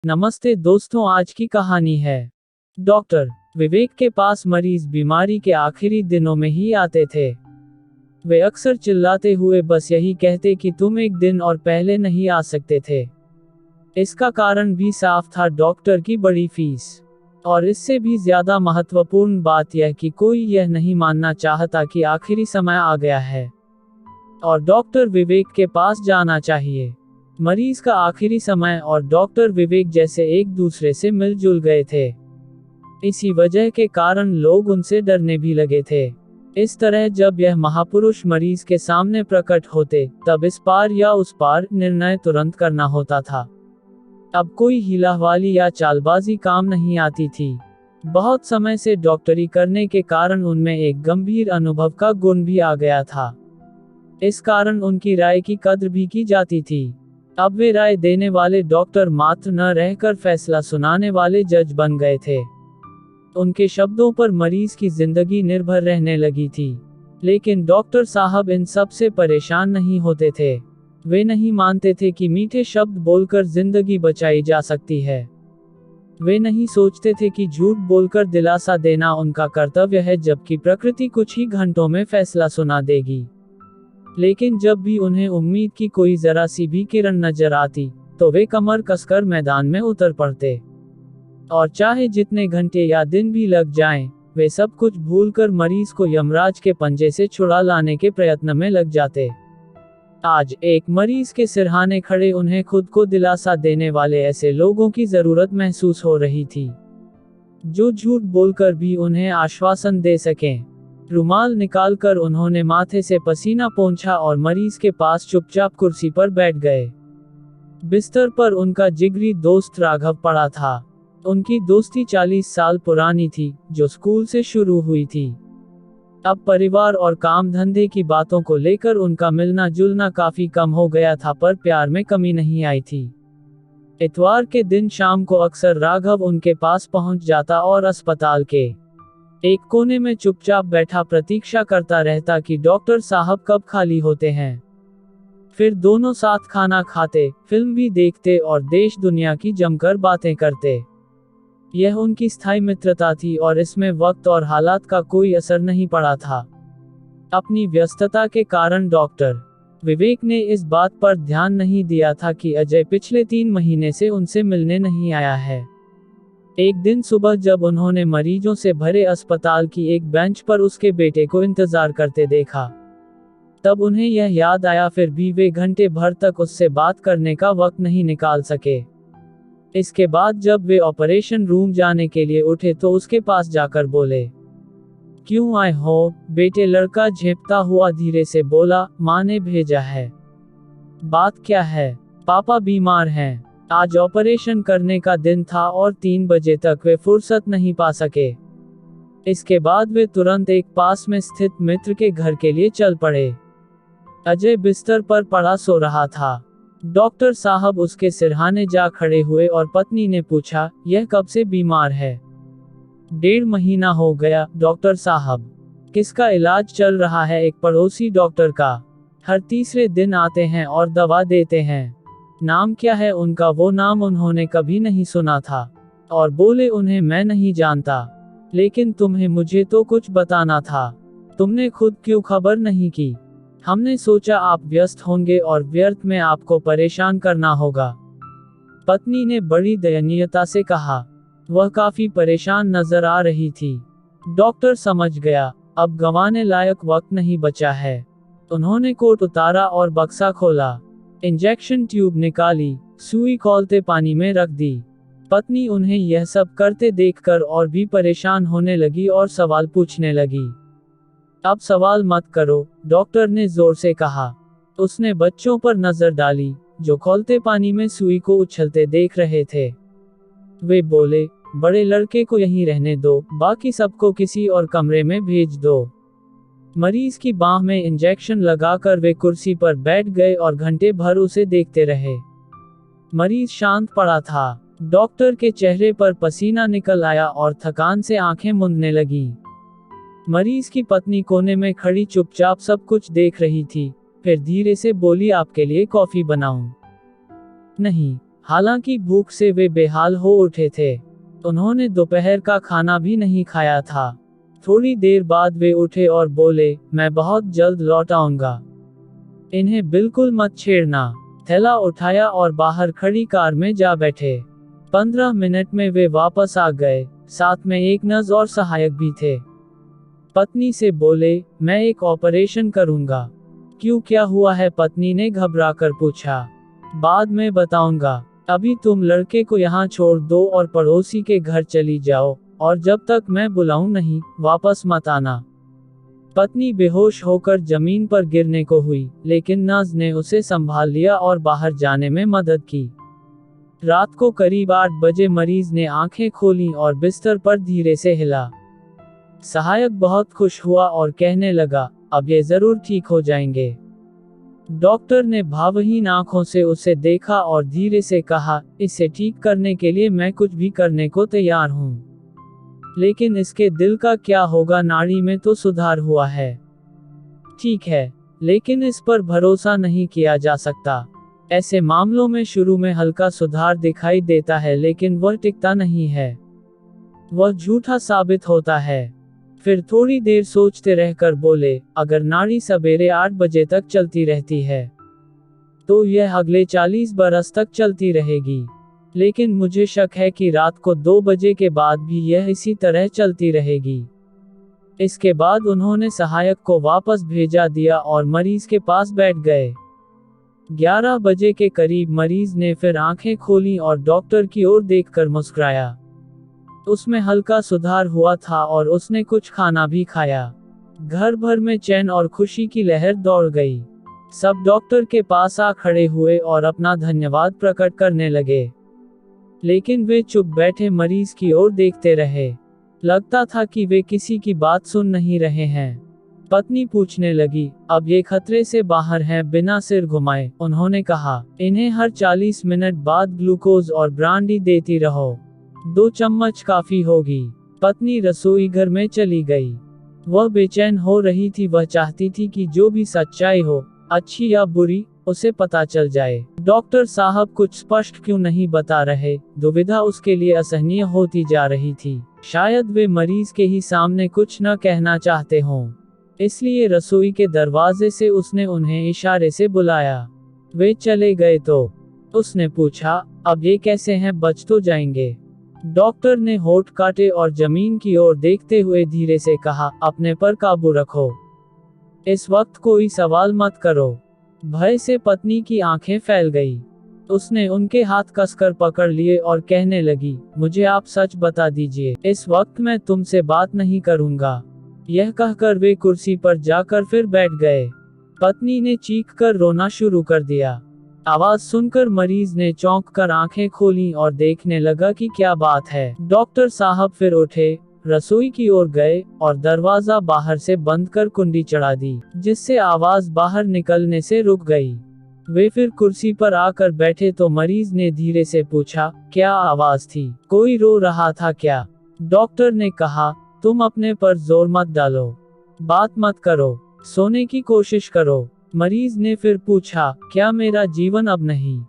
नमस्ते दोस्तों, आज की कहानी है डॉक्टर विवेक के पास मरीज बीमारी के आखिरी दिनों में ही आते थे। वे अक्सर चिल्लाते हुए बस यही कहते कि तुम एक दिन और पहले नहीं आ सकते थे। इसका कारण भी साफ था, डॉक्टर की बड़ी फीस। और इससे भी ज्यादा महत्वपूर्ण बात यह कि कोई यह नहीं मानना चाहता कि आखिरी समय आ गया है और डॉक्टर विवेक के पास जाना चाहिए। मरीज का आखिरी समय और डॉक्टर विवेक जैसे एक दूसरे से मिलजुल गए थे। इसी वजह के कारण लोग उनसे डरने भी लगे थे। इस तरह जब यह महापुरुष मरीज के सामने प्रकट होते, तब इस पार या उस पार निर्णय तुरंत करना होता था। अब कोई हीलावाली या चालबाजी काम नहीं आती थी। बहुत समय से डॉक्टरी करने के कारण उनमें एक गंभीर अनुभव का गुण भी आ गया था। इस कारण उनकी राय की कद्र भी की जाती थी। अब वे राय देने वाले डॉक्टर मात्र न रहकर फैसला सुनाने वाले जज बन गए थे। उनके शब्दों पर मरीज की जिंदगी निर्भर रहने लगी थी। लेकिन डॉक्टर साहब इन सब से परेशान नहीं होते थे। वे नहीं मानते थे कि मीठे शब्द बोलकर जिंदगी बचाई जा सकती है। वे नहीं सोचते थे कि झूठ बोलकर दिलासा देना उनका कर्तव्य है, जबकि प्रकृति कुछ ही घंटों में फैसला सुना देगी। लेकिन जब भी उन्हें उम्मीद की कोई जरा सी भी किरण नजर आती, तो वे कमर कसकर मैदान में उतर पड़ते। और चाहे जितने घंटे या दिन भी लग जाएं, वे सब कुछ भूलकर मरीज को यमराज के पंजे से छुड़ा लाने के प्रयत्न में लग जाते। आज एक मरीज के सिरहाने खड़े उन्हें खुद को दिलासा देने वाले ऐसे लोगों की जरूरत महसूस हो रही थी, जो झूठ बोलकर भी उन्हें आश्वासन दे सकें। रुमाल निकालकर उन्होंने माथे से पसीना पोंछा और मरीज के पास चुपचाप कुर्सी पर बैठ गए। बिस्तर पर उनका जिगरी दोस्त राघव पड़ा था। उनकी दोस्ती 40 साल पुरानी थी, जो स्कूल से शुरू हुई थी। अब परिवार और काम धंधे की बातों को लेकर उनका मिलना जुलना काफी कम हो गया था, पर प्यार में कमी नहीं आई थी। इतवार के दिन शाम को अक्सर राघव उनके पास पहुंच जाता और अस्पताल के एक कोने में चुपचाप बैठा प्रतीक्षा करता रहता कि डॉक्टर साहब कब खाली होते हैं। फिर दोनों साथ खाना खाते, फिल्म भी देखते और देश दुनिया की जमकर बातें करते। यह उनकी स्थायी मित्रता थी और इसमें वक्त और हालात का कोई असर नहीं पड़ा था। अपनी व्यस्तता के कारण डॉक्टर विवेक ने इस बात पर ध्यान नहीं दिया था कि अजय पिछले 3 महीने से उनसे मिलने नहीं आया है। एक दिन सुबह जब उन्होंने मरीजों से भरे अस्पताल की एक बेंच पर उसके बेटे को इंतजार करते देखा, तब उन्हें यह याद आया, फिर भी वे घंटे भर तक उससे बात करने का वक्त नहीं निकाल सके। इसके बाद जब वे ऑपरेशन रूम जाने के लिए उठे तो उसके पास जाकर बोले, क्यों आए हो बेटे? लड़का झेंपता हुआ धीरे से बोला, माँ ने भेजा है। बात क्या है? पापा बीमार हैं। आज ऑपरेशन करने का दिन था और 3 बजे तक वे फुर्सत नहीं पा सके। इसके बाद वे तुरंत एक पास में स्थित मित्र के घर के लिए चल पड़े। अजय बिस्तर पर पड़ा सो रहा था। डॉक्टर साहब उसके सिरहाने जा खड़े हुए और पत्नी ने पूछा, यह कब से बीमार है? 1.5 महीना हो गया डॉक्टर साहब। किसका इलाज चल रहा है? एक पड़ोसी डॉक्टर का। हर तीसरे दिन आते हैं और दवा देते हैं। नाम क्या है उनका? वो नाम उन्होंने कभी नहीं सुना था और बोले, उन्हें मैं नहीं जानता। लेकिन तुम्हें मुझे तो कुछ बताना था। तुमने खुद क्यों खबर नहीं की? हमने सोचा आप व्यस्त होंगे और व्यर्थ में आपको परेशान करना होगा। पत्नी ने बड़ी दयनीयता से कहा। वह काफी परेशान नजर आ रही थी। डॉक्टर समझ गया, अब गंवाने लायक वक्त नहीं बचा है। उन्होंने कोट उतारा और बक्सा खोला। इंजेक्शन ट्यूब निकाली, सुई खौलते पानी में रख दी। पत्नी उन्हें यह सब करते देखकर और भी परेशान होने लगी और सवाल पूछने लगी। अब सवाल मत करो, डॉक्टर ने जोर से कहा। उसने बच्चों पर नजर डाली, जो खौलते पानी में सुई को उछलते देख रहे थे। वे बोले, बड़े लड़के को यहीं रहने दो, बाकी सबको किसी और कमरे में भेज दो। मरीज की बांह में इंजेक्शन लगाकर वे कुर्सी पर बैठ गए और घंटे भर उसे देखते रहे। मरीज शांत पड़ा था। डॉक्टर के चेहरे पर पसीना निकल आया और थकान से आंखें मूंदने लगी। मरीज की पत्नी कोने में खड़ी चुपचाप सब कुछ देख रही थी। फिर धीरे से बोली, आपके लिए कॉफी बनाऊं? नहीं, हालांकि भूख से वे बेहाल हो उठे थे। उन्होंने दोपहर का खाना भी नहीं खाया था। थोड़ी देर बाद वे उठे और बोले, मैं बहुत जल्द लौट आऊंगा। इन्हें बिल्कुल मत छेड़ना। थैला उठाया और बाहर खड़ी कार में जा बैठे। 15 मिनट में वे वापस आ गए, साथ में एक नर्स और सहायक भी थे। पत्नी से बोले, मैं एक ऑपरेशन करूंगा। क्यों, क्या हुआ है? पत्नी ने घबराकर पूछा। बाद में बताऊंगा। अभी तुम लड़के को यहाँ छोड़ दो और पड़ोसी के घर चली जाओ, और जब तक मैं बुलाऊं नहीं, वापस मत आना। पत्नी बेहोश होकर जमीन पर गिरने को हुई, लेकिन नर्स ने उसे संभाल लिया और बाहर जाने में मदद की। रात को करीब 8 बजे मरीज ने आंखें खोलीं और बिस्तर पर धीरे से हिला। सहायक बहुत खुश हुआ और कहने लगा, अब ये जरूर ठीक हो जाएंगे। डॉक्टर ने भावहीन आंखों से उसे देखा और धीरे से कहा, इसे ठीक करने के लिए मैं कुछ भी करने को तैयार हूँ। लेकिन इसके दिल का क्या होगा? नाड़ी में तो सुधार हुआ है। ठीक है, लेकिन इस पर भरोसा नहीं किया जा सकता। ऐसे मामलों में शुरू में हल्का सुधार दिखाई देता है, लेकिन वह टिकता नहीं है। वह झूठा साबित होता है। फिर थोड़ी देर सोचते रहकर बोले, अगर नाड़ी सवेरे 8 बजे तक चलती रहती है, तो यह अगले 40 बरस तक चलती रहेगी। लेकिन मुझे शक है कि रात को 2 बजे के बाद भी यह इसी तरह चलती रहेगी। इसके बाद उन्होंने सहायक को वापस भेजा दिया और मरीज के पास बैठ गए। 11 बजे के करीब मरीज ने फिर आंखें खोलीं और डॉक्टर की ओर देखकर मुस्कुराया। उसमें हल्का सुधार हुआ था और उसने कुछ खाना भी खाया। घर भर में चैन और खुशी की लहर दौड़ गई। सब डॉक्टर के पास आ खड़े हुए और अपना धन्यवाद प्रकट करने लगे। लेकिन वे चुप बैठे मरीज की ओर देखते रहे। लगता था कि वे किसी की बात सुन नहीं रहे हैं। पत्नी पूछने लगी, अब ये खतरे से बाहर हैं? बिना सिर घुमाए उन्होंने कहा, इन्हें हर 40 मिनट बाद ग्लूकोज और ब्रांडी देती रहो। 2 चम्मच काफी होगी। पत्नी रसोई घर में चली गई। वह बेचैन हो रही थी। वह चाहती थी कि जो भी सच्चाई हो, अच्छी या बुरी, उसे पता चल जाए। डॉक्टर साहब कुछ स्पष्ट क्यों नहीं बता रहे? दुविधा उसके लिए असहनीय होती जा रही थी। शायद वे मरीज के ही सामने कुछ न कहना चाहते हों। इसलिए रसोई के दरवाजे से उसने उन्हें इशारे से बुलाया। वे चले गए तो उसने पूछा, अब ये कैसे हैं? बच तो जाएंगे। डॉक्टर ने होठ काटे और जमीन की ओर देखते हुए धीरे से कहा, अपने पर काबू रखो। इस वक्त कोई सवाल मत करो। भय से पत्नी की आंखें फैल गई। उसने उनके हाथ कसकर पकड़ लिए और कहने लगी, मुझे आप सच बता दीजिए, इस वक्त मैं तुमसे बात नहीं करूंगा। यह कहकर वे कुर्सी पर जाकर फिर बैठ गए। पत्नी ने चीख कर रोना शुरू कर दिया। आवाज सुनकर मरीज ने चौंक कर आंखें खोलीं और देखने लगा कि क्या बात है। डॉक्टर साहब फिर उठे, रसोई की ओर गए और दरवाजा बाहर से बंद कर कुंडी चढ़ा दी, जिससे आवाज बाहर निकलने से रुक गई। वे फिर कुर्सी पर आकर बैठे तो मरीज ने धीरे से पूछा, क्या आवाज थी? कोई रो रहा था क्या? डॉक्टर ने कहा, तुम अपने पर जोर मत डालो, बात मत करो, सोने की कोशिश करो। मरीज ने फिर पूछा, क्या मेरा जीवन अब नहीं?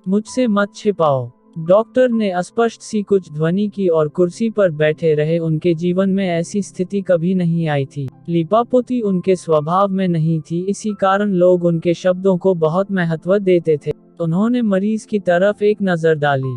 मुझसे मत छिपाओ। डॉक्टर ने अस्पष्ट सी कुछ ध्वनि की और कुर्सी पर बैठे रहे। उनके जीवन में ऐसी स्थिति कभी नहीं आई थी। लिपापोती उनके स्वभाव में नहीं थी, इसी कारण लोग उनके शब्दों को बहुत महत्व देते थे। उन्होंने मरीज की तरफ एक नजर डाली।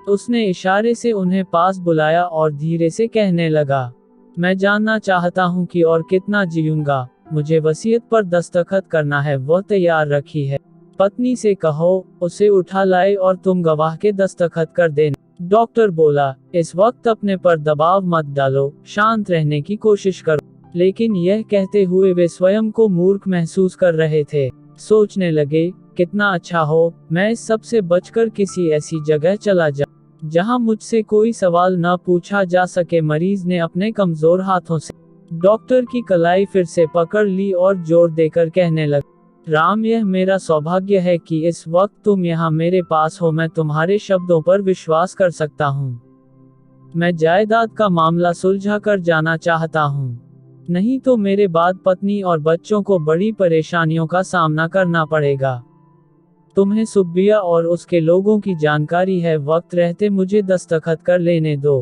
उसने इशारे से उन्हें पास बुलाया और धीरे से कहने लगा, मैं जानना चाहता हूँ कि और कितना जीऊंगा। मुझे वसीयत पर दस्तखत करना है, वह तैयार रखी है। पत्नी से कहो, उसे उठा लाए और तुम गवाह के दस्तखत कर देना। डॉक्टर बोला, इस वक्त अपने पर दबाव मत डालो, शांत रहने की कोशिश करो। लेकिन यह कहते हुए वे स्वयं को मूर्ख महसूस कर रहे थे। सोचने लगे, कितना अच्छा हो मैं इस सब से बचकर किसी ऐसी जगह चला जाऊं जहां मुझसे कोई सवाल न पूछा जा सके। मरीज ने अपने कमजोर हाथों से डॉक्टर की कलाई फिर से पकड़ ली और जोर देकर कहने लगा, राम, यह मेरा सौभाग्य है कि इस वक्त तुम यहाँ मेरे पास हो। मैं तुम्हारे शब्दों पर विश्वास कर सकता हूँ। मैं जायदाद का मामला सुलझा कर जाना चाहता हूँ, नहीं तो मेरे बाद पत्नी और बच्चों को बड़ी परेशानियों का सामना करना पड़ेगा। तुम्हें सुब्बिया और उसके लोगों की जानकारी है, वक्त रहते मुझे दस्तखत कर लेने दो।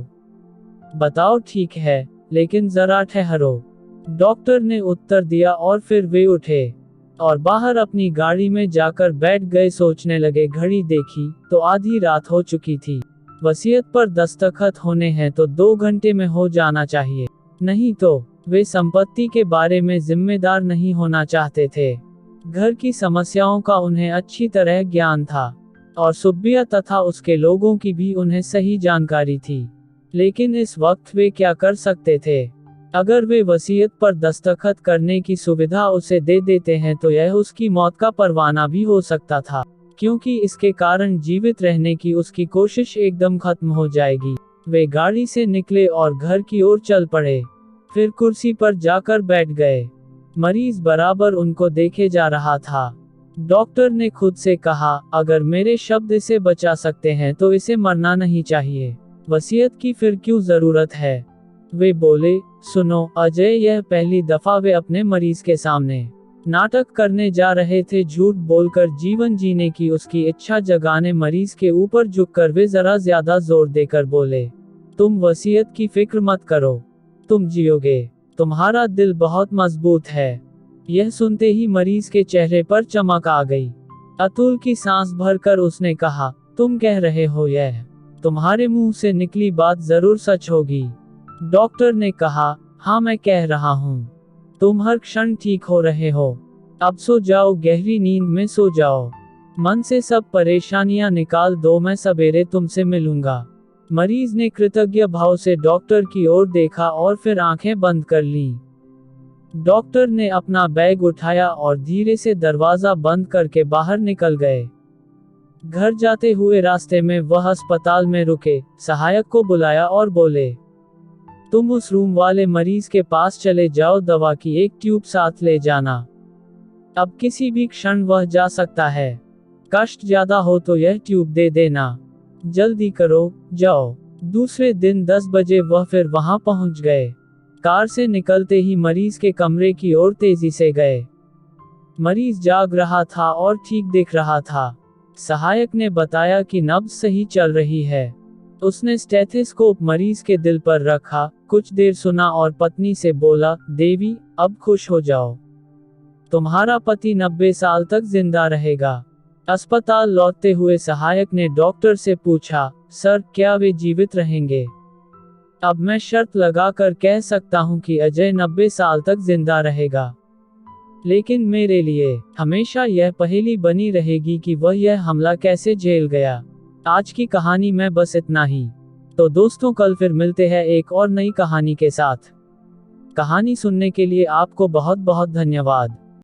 बताओ ठीक है, लेकिन जरा ठहरो, डॉक्टर ने उत्तर दिया और फिर वे उठे और बाहर अपनी गाड़ी में जाकर बैठ गए। सोचने लगे, घड़ी देखी तो आधी रात हो चुकी थी। वसीयत पर दस्तखत होने हैं तो 2 घंटे में हो जाना चाहिए, नहीं तो वे संपत्ति के बारे में जिम्मेदार नहीं होना चाहते थे। घर की समस्याओं का उन्हें अच्छी तरह ज्ञान था और सुब्बिया तथा उसके लोगों की भी उन्हें सही जानकारी थी। लेकिन इस वक्त वे क्या कर सकते थे? अगर वे वसीयत पर दस्तखत करने की सुविधा उसे दे देते हैं तो यह उसकी मौत का परवाना भी हो सकता था, क्योंकि इसके कारण जीवित रहने की उसकी कोशिश एकदम खत्म हो जाएगी। वे गाड़ी से निकले और घर की ओर चल पड़े, फिर कुर्सी पर जाकर बैठ गए। मरीज बराबर उनको देखे जा रहा था। डॉक्टर ने खुद से कहा, अगर मेरे शब्द इसे बचा सकते हैं तो इसे मरना नहीं चाहिए। वसीयत की फिर क्यों जरूरत है? वे बोले, सुनो अजय, यह पहली दफा वे अपने मरीज के सामने नाटक करने जा रहे थे। झूठ बोलकर जीवन जीने की उसकी इच्छा जगाने मरीज के ऊपर झुककर वे जरा ज्यादा जोर देकर बोले, तुम वसीयत की फिक्र मत करो, तुम जियोगे, तुम्हारा दिल बहुत मजबूत है। यह सुनते ही मरीज के चेहरे पर चमक आ गई। अतुल की सांस भरकर उसने कहा, तुम कह रहे हो यह तुम्हारे मुंह से निकली बात जरूर सच होगी? डॉक्टर ने कहा, हाँ मैं कह रहा हूँ, तुम हर क्षण ठीक हो रहे हो। अब सो जाओ, गहरी नींद में सो जाओ, मन से सब परेशानियां निकाल दो, मैं सवेरे तुमसे मिलूंगा। मरीज ने कृतज्ञ भाव से डॉक्टर की ओर देखा और फिर आंखें बंद कर लीं। डॉक्टर ने अपना बैग उठाया और धीरे से दरवाजा बंद करके बाहर निकल गए। घर जाते हुए रास्ते में वह अस्पताल में रुके, सहायक को बुलाया और बोले, तुम उस रूम वाले मरीज के पास चले जाओ, दवा की एक ट्यूब साथ ले जाना, अब किसी भी क्षण वह जा सकता है। कष्ट ज्यादा हो तो यह ट्यूब दे देना, जल्दी करो, जाओ। दूसरे दिन 10 बजे वह फिर वहां पहुंच गए। कार से निकलते ही मरीज के कमरे की ओर तेजी से गए। मरीज जाग रहा था और ठीक दिख रहा था। सहायक ने बताया कि नब्ज सही चल रही है। उसने स्टेथोस्कोप मरीज के दिल पर रखा, कुछ देर सुना और पत्नी से बोला, देवी अब खुश हो जाओ, तुम्हारा पति 90 साल तक जिंदा रहेगा। अस्पताल लौटते हुए सहायक ने डॉक्टर से पूछा, सर क्या वे जीवित रहेंगे? अब मैं शर्त लगाकर कह सकता हूं कि अजय 90 साल तक जिंदा रहेगा, लेकिन मेरे लिए हमेशा यह पहेली बनी रहेगी कि वह यह हमला कैसे झेल गया। आज की कहानी में बस इतना ही। तो दोस्तों, कल फिर मिलते हैं एक और नई कहानी के साथ। कहानी सुनने के लिए आपको बहुत बहुत धन्यवाद।